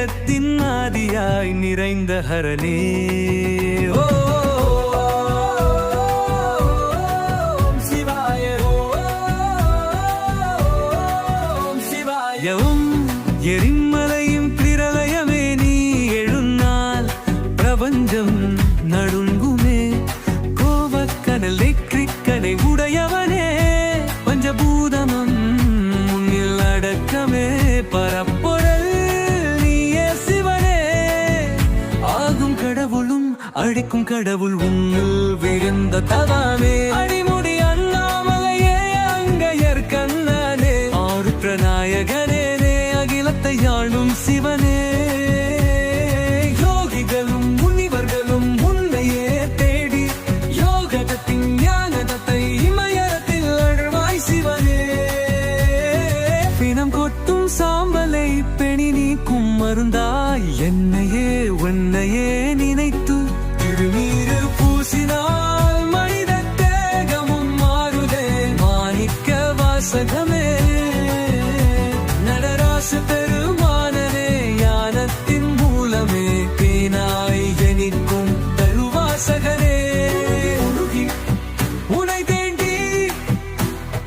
அகிலத்தின் ஆதியாய் நிறைந்த ஹரனே. ஓ சிவாய ஓம் சிவாய. எரிமலையும் பிரளயமே நீ எழுநாள் பிரபஞ்சம் நடுங்குமே. கோபக்கனல் நெற்றிக்கனை உடையவனே பஞ்சபூதமம் முன்னில் அடக்கமே. பரப்பொருள் நீயே சிவனே. ஆகும் கடவுளும் அழிக்கும் கடவுள் உன்னில் விழுந்த தவமே. அடிமுடி அண்ணாமலையே அங்கையர் கண்ணனே ஆருத்ர நாயகனே அகிலத்தை ஆளும் சிவனே. யோகிகளும் முனிவர்களும் உன்னையே தேடி யோகத்தின் ஞானத்தை இமயத்தில் அழுவாய் சிவனே. பிணம் கொட்டும் சாம்பலை பெணி நீக்கும் மருந்தாய் என்னையே உன்னையே நினைத்து திருநீரு பூசினால் மனித தேகமும் மாறுதே. மாணிக்க வாசகமே நடராச பெருமானனே ஞானத்தின் மூலமே பேனாய் ஜனிக்கும் தருவாசகனே. உனை தேண்டி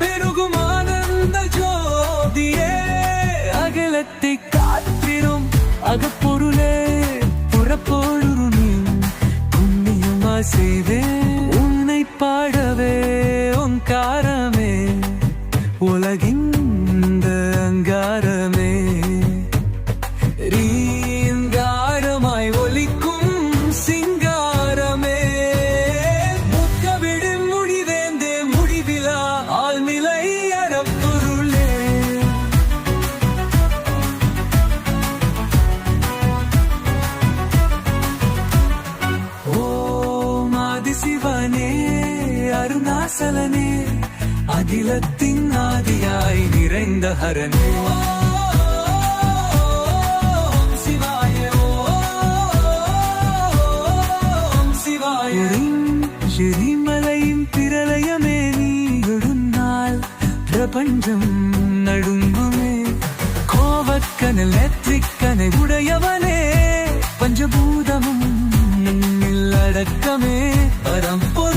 பெருகும் ஆனந்த ஜோதியே அகலத்தை காத்திரும் அகப்பொருளே. புறப்பொருளும் புண்ணியமா செய்தே உன்னை பாடவே ஓங்காரமே உலகின் அங்காரமே. ரீங்காரமாய் ஒலிக்கும் சிங்காரமே. முக்கவிடு முடிவேந்தே முடிவிலா ஆழ்நிலை அறப்பொருளே. ஓம் ஆதிசிவனே அருணாசலனே அகிலத்தின் ஆதியாய் நிறைந்த ஹரனே. ஓம் சிவாய ஓம் சிவாய. எரிமலையின் பிரளயமே நீ எழுநாள் பிரபஞ்சம் நடுங்குமே. கோபக்கனல் நெற்றிக்கனை உடையவனே பஞ்சபூதமும் அடக்கமே. பரம்பொருள்